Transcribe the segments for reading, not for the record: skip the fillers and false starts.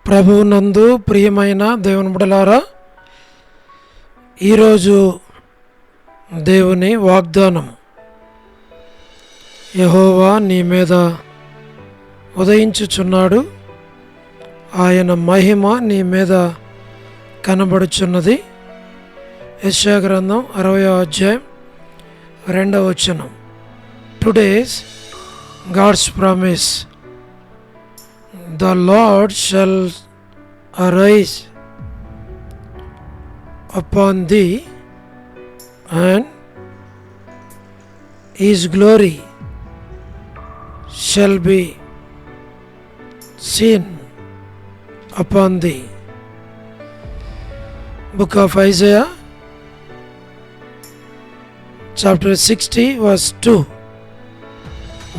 ప్రభువునందు ప్రియమైన దేవుని బిడ్డలారా, ఈరోజు దేవుని వాగ్దానం, యెహోవా నీ మీద ఉదయించుచున్నాడు, ఆయన మహిమ నీ మీద కనబడుచున్నది. యెషయా గ్రంథం 60వ అధ్యాయం 2వ వచనం. Today's God's promise, the Lord shall arise upon thee, and his glory shall be seen upon thee. Book of Isaiah, chapter 60, verse 2.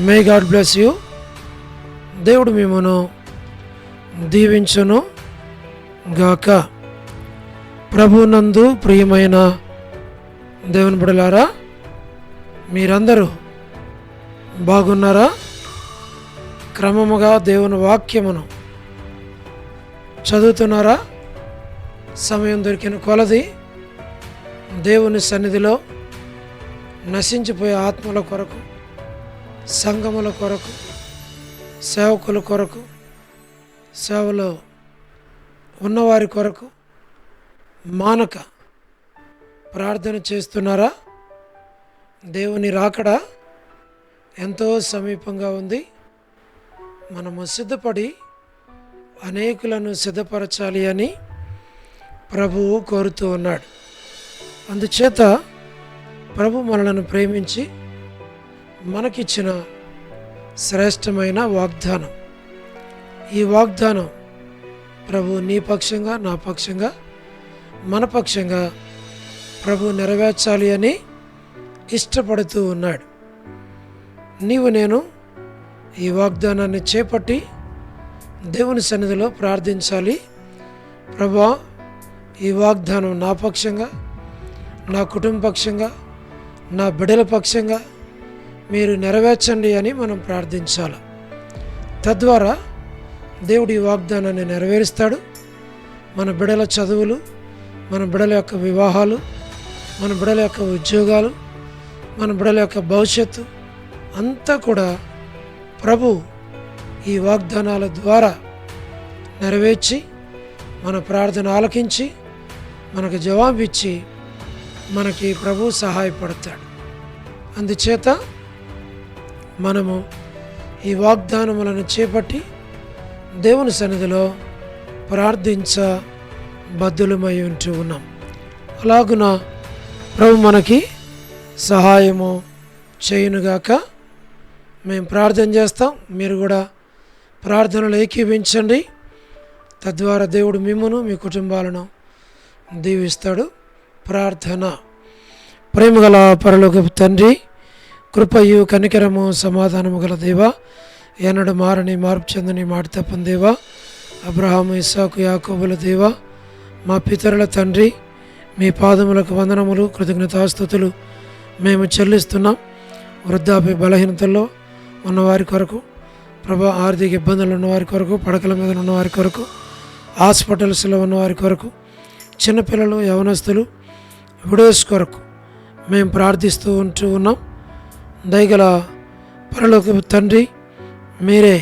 May God bless you. దేవుడు మిమ్మును దీవించును గాక. ప్రభునందు ప్రియమైన దేవుని బిడ్డలారా, మీరందరూ బాగున్నారా? క్రమముగా దేవుని వాక్యమును చదువుతున్నారా? సమయం దొరికిన కొలది దేవుని సన్నిధిలో నశించిపోయే ఆత్మల కొరకు, సంఘముల కొరకు, సేవకుల కొరకు, సేవలో ఉన్నవారి కొరకు మానక ప్రార్థన చేస్తున్నారా? దేవుని రాకడ ఎంతో సమీపంగా ఉంది. మనము సిద్ధపడి అనేకులను సిద్ధపరచాలి అని ప్రభువు కోరుతూ ఉన్నాడు. అందుచేత ప్రభు మనలను ప్రేమించి మనకిచ్చిన శ్రేష్టమైన వాగ్దానం. ఈ వాగ్దానం ప్రభు నీ పక్షంగా, నా పక్షంగా, మన పక్షంగా ప్రభు నెరవేర్చాలి అని ఇష్టపడుతూ ఉన్నాడు. నీవు నేను ఈ వాగ్దానాన్ని చేపట్టి దేవుని సన్నిధిలో ప్రార్థించాలి. ప్రభువా, ఈ వాగ్దానం నా పక్షంగా, నా కుటుంబ పక్షంగా, నా బిడ్డల పక్షంగా మీరు నెరవేర్చండి అని మనం ప్రార్థించాలి. తద్వారా దేవుడు ఈ వాగ్దానాన్ని నెరవేరుస్తాడు. మన బిడ్డల చదువులు, మన బిడ్డల యొక్క వివాహాలు, మన బిడ్డల యొక్క ఉద్యోగాలు, మన బిడ్డల యొక్క భవిష్యత్తు అంతా కూడా ప్రభు ఈ వాగ్దానాల ద్వారా నెరవేర్చి మన ప్రార్థన ఆలకించి మనకు జవాబిచ్చి మనకి ప్రభు సహాయపడతాడు. అందుచేత మనము ఈ వాగ్దానములను చేపట్టి దేవుని సన్నిధిలో ప్రార్థించ బద్దులమై ఉంటూ ఉన్నాం. అలాగున ప్రభు మనకి సహాయము చేయునుగాక. మేము ప్రార్థన చేస్తాం, మీరు కూడా ప్రార్థనలు ఏకీభించండి. తద్వారా దేవుడు మిమ్మును, మీ కుటుంబాలను దీవిస్తాడు. ప్రార్థన. ప్రేమగల పరలోకపు తండ్రి, కృపయు కనికరము సమాధానము గల దేవా, ఎన్నడు మారని మార్పు చెందని మాట తప్పని దేవా, అబ్రహాము, ఇస్సాకు, యాకోబుల దేవా, మా పితరుల తండ్రి, మీ పాదములకు వందనములు, కృతజ్ఞతాస్తుతులు మేము చెల్లిస్తున్నాం. వృద్ధాప్య బలహీనతల్లో ఉన్నవారి కొరకు ప్రభా, ఆర్థిక ఇబ్బందులు ఉన్నవారి కొరకు, పడకల మీద ఉన్నవారి కొరకు, హాస్పిటల్స్లో ఉన్నవారి కొరకు, చిన్నపిల్లలు, యవనస్తులు, విడోస్ కొరకు మేము ప్రార్థిస్తూ ఉన్నాం. దయగల పరలోకపు తండ్రి, మీరే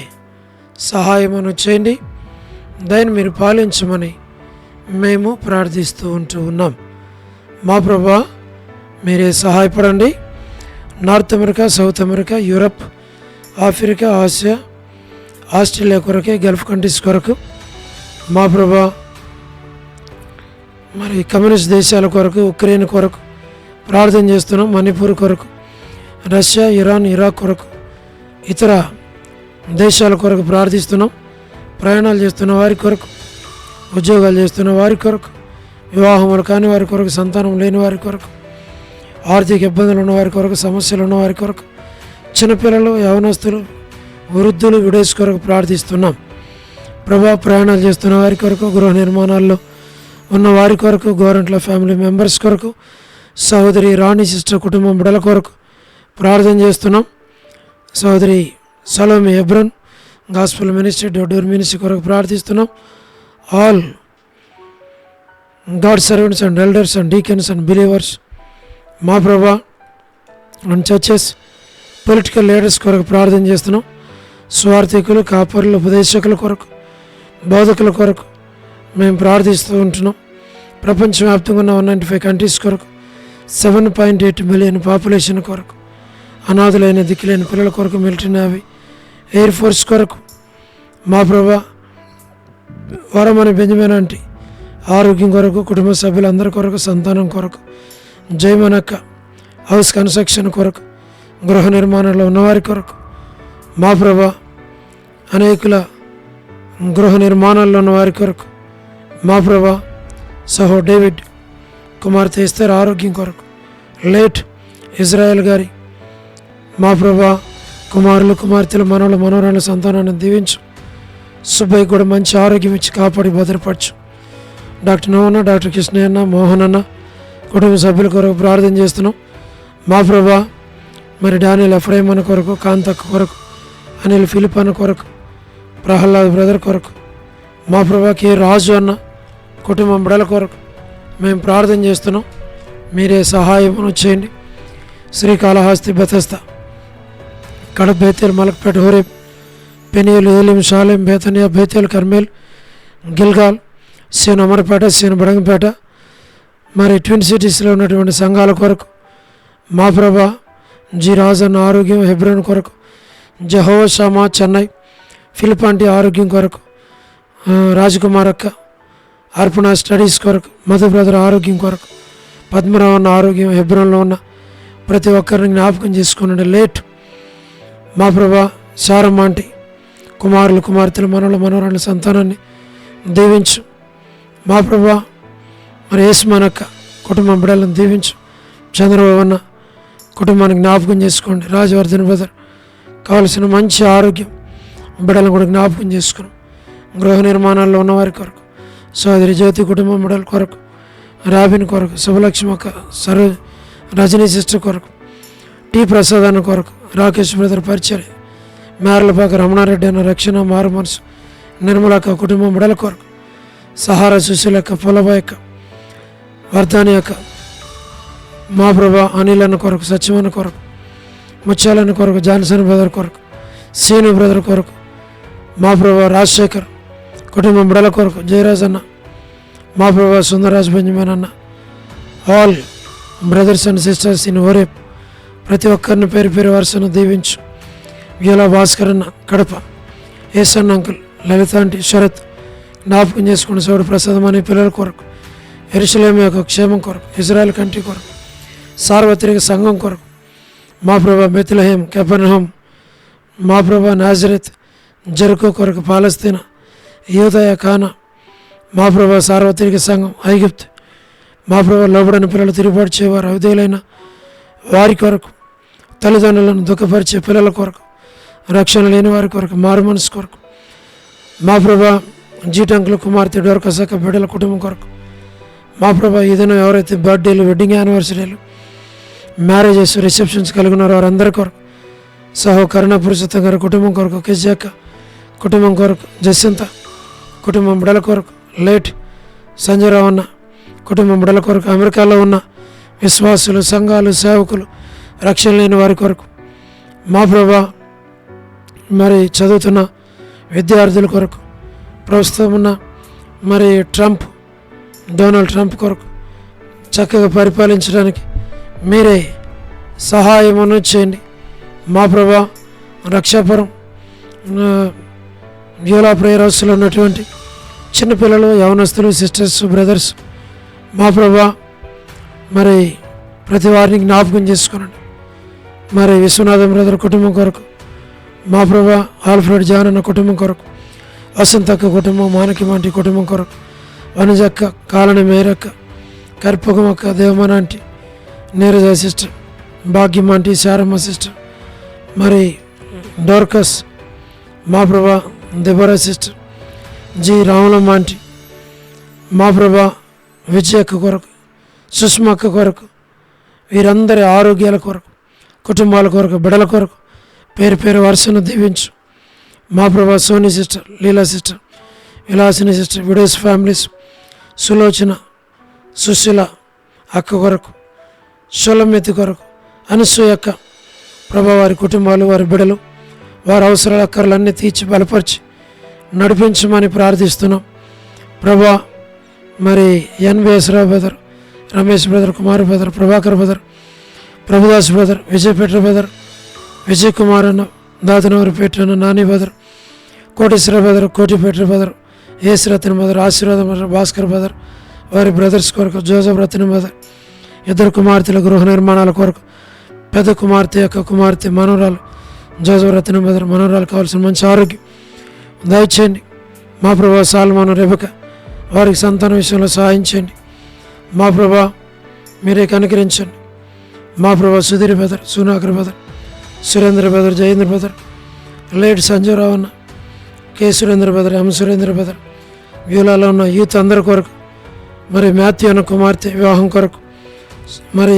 సహాయమును చేయండి. దయను మీరు పాలించమని మేము ప్రార్థిస్తూ ఉన్నాం. మా ప్రభా, మీరే సహాయపడండి. North America, south America, Europe, Africa, Asia, Australia కొరకే, గల్ఫ్ కంట్రీస్ కొరకు మా ప్రభా, మరి కమ్యూనిస్ట్ దేశాల కొరకు, ఉక్రెయిన్ కొరకు ప్రార్థన చేస్తున్నాం. మణిపూర్ కొరకు, రష్యా, ఇరాన్, ఇరాక్ కొరకు, ఇతర దేశాల కొరకు ప్రార్థిస్తున్నాం. ప్రయాణాలు చేస్తున్న వారి కొరకు, ఉద్యోగాలు చేస్తున్న వారి కొరకు, వివాహములు కాని వారి కొరకు, సంతానం లేని వారి కొరకు, ఆర్థిక ఇబ్బందులు ఉన్నవారి కొరకు, సమస్యలు ఉన్నవారి కొరకు, చిన్నపిల్లలు, యవనస్తులు, వృద్ధులు, విడోస్ కొరకు ప్రార్థిస్తున్నాం. ప్రభా, ప్రయాణాలు చేస్తున్న వారి కొరకు, గృహ నిర్మాణాల్లో ఉన్న వారి కొరకు, గవర్నమెంట్ల ఫ్యామిలీ మెంబర్స్ కొరకు, సహోదరి రాణి సిస్టర్ కుటుంబం బిడ్డల కొరకు ప్రార్థన చేస్తున్నాం. సహోదరి సలోమి ఎబ్రన్ గాస్పుల్ మినిస్ట్రీ, డొడ్డూరు మినిస్ట్రీ కొరకు ప్రార్థిస్తున్నాం. All God servants and elders and deacons and believers మా ప్రభా అండ్ చర్చెస్ పొలిటికల్ లీడర్స్ కొరకు ప్రార్థన చేస్తున్నాం. స్వార్థికులు, కాపరులు, ఉపదేశకుల కొరకు, బోధకుల కొరకు మేము ప్రార్థిస్తూ ఉంటున్నాం. ప్రపంచవ్యాప్తంగా ఉన్న 195 కంట్రీస్ కొరకు, 7.8 మిలియన్ పాపులేషన్ కొరకు, అనాథులైన దిక్కులేని పిల్లల కొరకు, మిలిటరీ, నేవీ, ఎయిర్ ఫోర్స్ కొరకు మా ప్రభా వరమని బెంజమిన్ ఆంటీ ఆరోగ్యం కొరకు, కుటుంబ సభ్యులందరి కొరకు, సంతానం కొరకు, జయమనక్క హౌస్ కన్స్ట్రక్షన్ కొరకు, గృహ నిర్మాణంలో ఉన్నవారి కొరకు మా ప్రభా అనేకుల గృహ నిర్మాణాల్లో ఉన్న వారి కొరకు మా ప్రభా సహో డేవిడ్ కుమార్తె ఎస్తేర్ ఆరోగ్యం కొరకు, లేట్ ఇజ్రాయెల్ గారి మా ప్రభా కుమారులు, కుమార్తెలు, మనవలు, మనవరాళ్ళ సంతానాన్ని దీవించు. సుబ్బయ్య కూడా మంచి ఆరోగ్యం ఇచ్చి కాపాడి భద్రపరచు. డాక్టర్ నవన్న, డాక్టర్ కృష్ణయ్యన్న, మోహన్ అన్న కుటుంబ సభ్యుల కొరకు ప్రార్థన చేస్తున్నాం. మా ప్రభా మరి డానియల్ ఎఫ్రైమ్ అన్న కొరకు, కాంతక్క కొరకు, అనిల్ ఫిలిప్ అన్న కొరకు, ప్రహ్లాద్ బ్రదర్ కొరకు మా ప్రభా కే రాజు అన్న కుటుంబం బిడల కొరకు మేము ప్రార్థన చేస్తున్నాం. మీరే సహాయమును చేయండి. Srikalahasti, Bethesda, Kadapa, Bethel, Malakpet, Horeb, Peniel, Elim, Shalem, Bethany, Bethel, Carmel, Gilgal, సేను అమరపేట, సేను బడంగపేట, మరి ట్విన్ సిటీస్లో ఉన్నటువంటి సంఘాల కొరకు మా ప్రభా జి రాజన్న ఆరోగ్యం, హెబ్రోన్ కొరకు, Jehovah Shammah Chennai, Philip aunty ఆరోగ్యం కొరకు, రాజకుమార్ అక్క అర్పణ స్టడీస్ కొరకు, మధు బ్రదర్ ఆరోగ్యం కొరకు, పద్మరావు అన్న ఆరోగ్యం, హెబ్రోన్లో ఉన్న ప్రతి ఒక్కరిని జ్ఞాపకం చేసుకునండి. లేట్ మా ప్రభా శారమ్మ ఆంటీ కుమారులు, కుమార్తెలు, మనవల, మనవరాళ్ళ సంతానాన్ని దీవించు. మా ప్రభా మరి యేసుమానక్క కుటుంబం బిడ్డలను దీవించు. చంద్రబాబు అన్న కుటుంబానికి జ్ఞాపకం చేసుకోండి. రాజవర్ధన్ బ్రదర్ కావలసిన మంచి ఆరోగ్యం బిడ్డలను కూడా జ్ఞాపకం చేసుకున్నాం. గృహ నిర్మాణాల్లో ఉన్నవారి కొరకు, సోదరి జ్యోతి కుటుంబం బిడ్డల కొరకు, రాబిన్ కొరకు, శుభలక్ష్మి అక్క, రజనీ సిస్టర్ కొరకు, టి ప్రసాద్ అన్న కొరకు, రాకేష్ బ్రదర్ పరిచర్య, మేరలపాక రమణారెడ్డి అన్న రక్షణ మారు మనసు, నిర్మలక్క కుటుంబం బిడ్డల కొరకు, సహారా సుశీలక్క, పొలబాయక్క, వర్ధాని అక్క మా ప్రభా అనిల్ అన్న కొరకు, సత్యమన్న కొరకు, ముత్యాలన్న కొరకు, జాన్సన్ బ్రదర్ కొరకు, సీను బ్రదర్ కొరకు మా ప్రభా రాజశేఖర్ కుటుంబం బిడల కొరకు, జయరాజ్ అన్న మా ప్రభా సుందరరాజ్ బెంజమిన్ అన్న, all brothers and sisters in Horeb ప్రతి ఒక్కరిని పేరు పేరు వరుసను దీవించు. వ్యూలా భాస్కర్ అన్న కడప, ఏసన్న అంకుల్, లలిత ఆంటీ, శరత్ జ్ఞాపకం చేసుకున్న సోడు ప్రసాదం అనే పిల్లల కొరకు, యెరూషలేము యొక్క క్షేమం కొరకు, ఇజ్రాయెల్ కంట్రీ కొరకు, సార్వత్రిక సంఘం కొరకు మా ప్రభా బెత్లెహేం, కెఫర్నహూమ్ మా ప్రభా నాజరేత్, జెరికో కొరకు, పాలస్తీనా, యూదయ, కానా మా ప్రభా సార్వత్రిక సంఘం, ఐగుప్తు మా ప్రభా లోబడని పిల్లలు, తిరుగుబాటు చేయవారు, అవిధేయులైన వారి కొరకు, తల్లిదండ్రులను దుఃఖపరిచే పిల్లల కొరకు, రక్షణ లేని వారి కొరకు, మారు మనసు కొరకు మా ప్రభా జీటంకుల కుమార్తె డోర్కసక్క బిడ్డల కుటుంబం కొరకు మా ప్రభా ఈ దినం ఎవరైతే బర్త్డేలు, వెడ్డింగ్ యానివర్సరీలు, మ్యారేజెస్, రిసెప్షన్స్ కలిగి ఉన్నారో వారందరి కొరకు, సహో కరుణ పురుషోత్తం గారి కుటుంబం కొరకు, కిజ్జక్క కుటుంబం కొరకు, జస్యంత కుటుంబం బిడల కొరకు, లేట్ సంజయరావు అన్న కుటుంబం బిడల కొరకు, అమెరికాలో ఉన్న విశ్వాసులు, సంఘాలు, సేవకులు, రక్షణ లేని వారి కొరకు మా ప్రభా మరి చదువుతున్న విద్యార్థుల కొరకు, ప్రస్తుతం ఉన్న మరి డొనాల్డ్ ట్రంప్ కొరకు చక్కగా పరిపాలించడానికి మీరే సహాయమును చేయండి. మా ప్రభా రక్షాపురం వ్యూలా ప్రేయర్ హౌస్లో ఉన్నటువంటి చిన్నపిల్లలు, యవనస్తులు, సిస్టర్స్, బ్రదర్స్ మా ప్రభా మరి ప్రతి వారిని జ్ఞాపకం చేసుకునండి. మరి విశ్వనాథం బ్రదర్ కుటుంబం కొరకు మా ప్రభా ఆల్ఫ్రెడ్ జాన్ అన్న కుటుంబం కొరకు, వసంతక్క కుటుంబం, మానకిమాంటి కుటుంబం కొరకు, వనజక్క, కాలనీ మేరక్క, కర్పకమక్క, దేవమనాంటి, నీరజ సిస్టర్, భాగ్యమాంటి, శారమ్మ సిస్టర్, మరి డోర్కస్ మా ప్రభా Deborah sister, G Ramulamma aunty మా ప్రభా విజయక్క కొరకు, సుష్మక్క కొరకు, వీరందరి ఆరోగ్యాల కొరకు, కుటుంబాల కొరకు, బిడల కొరకు పేరు పేరు వరుసను దీవించు. మా ప్రభా Soni sister, Leela sister, Vilasini sister, widows families, Sulochana, Susheela అక్క కొరకు, షొలమెత్తి కొరకు, అనసూయ అక్క, ప్రభా వారి కుటుంబాలు, వారి బిడలు, వారి అవసరాల అక్కర్లన్నీ తీర్చి బలపరిచి నడిపించమని ప్రార్థిస్తున్నాం ప్రభా. మరి N B S Rao brother, Ramesh brother, Kumar brother, Prabhakar brother, Prabhudas brother, Vijay పెట్ర బ్రదర్, విజయ్ కుమార్ అన్న, దాతనవరి పెట్టన్న, నాని బ్రదర్, కోటేశ్వర బ్రదర్, కోటిపేట్ర brother, Yesu Ratna brother, Aseervadam brother, Bhaskar brother, వారి బ్రదర్స్ కొరకు, జోసఫ్ రత్న బ్రదర్, ఇద్దరు కుమార్తెల గృహ నిర్మాణాల కొరకు, పెద్ద కుమార్తె యొక్క కుమార్తె మనవరాలు జోసఫ్ రత్న బ్రదర్ మనవరాలు కావాల్సిన మంచి ఆరోగ్యం దయచేయండి మా ప్రభా. సాల్మాను, రెబెక వారికి సంతాన విషయంలో సహాయం చేయండి మా ప్రభా, మీరే కనికరించండి మా ప్రభా. Sudheer brother, Sunakar brother, Surendra brother, Jayendra brother, late Sanjayarao అన్న, K Surendra brother, M Surendra brother, వ్యూలాలో ఉన్న యూత్ అందరి కొరకు, మరి మాథ్యూ అన్న కుమార్తె వివాహం కొరకు, మరి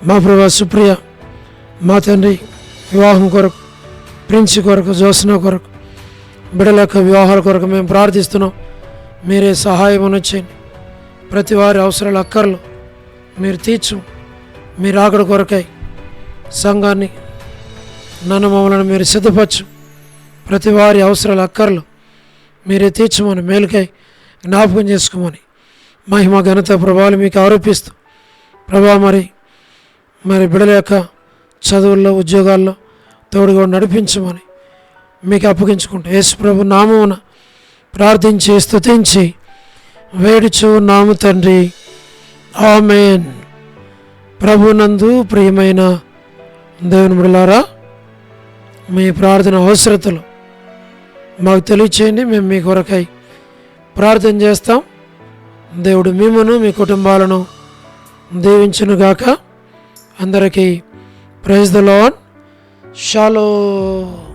మా ప్రభా సుప్రియ మా తండ్రి వివాహం కొరకు, ప్రిన్స్ కొరకు, జోస్నా కొరకు, బిడ్డల యొక్క వివాహాల కొరకు మేము ప్రార్థిస్తున్నాం. మీరే సహాయం చేయండి. ప్రతి వారి అవసరాల అక్కర్లు మీరు తీర్చు. మీరు ఆకడ కొరకై సంఘాన్ని నన్ను మమ్మల్ని మీరు సిద్ధపరచు. ప్రతి వారి అవసరాల అక్కర్లు మీరే తీర్చమని, మేలుకై జ్ఞాపకం చేసుకోమని, మహిమ ఘనత ప్రభావాలు మీకు ఆరోపిస్తూ ప్రభా మరి బిడ్డల యొక్క చదువుల్లో, ఉద్యోగాల్లో తోడుగా నడిపించమని మీకు అప్పగించుకుంటూ యేసు ప్రభు నామమున ప్రార్థించి స్తుతించి వేడుచు నాము తండ్రి, ఆమేన్. ప్రభునందు ప్రియమైన దేవుని బిడ్డలారా, మీ ప్రార్థన అవసరతలు మాకు తెలియచేయండి. మేము మీ కొరకై ప్రార్థన చేస్తాం. దేవుడు మిమ్మును మీ కుటుంబాలను దీవించునుగాక. అందరికీ ప్రైజ్ ద లార్డ్. షాలోమ్.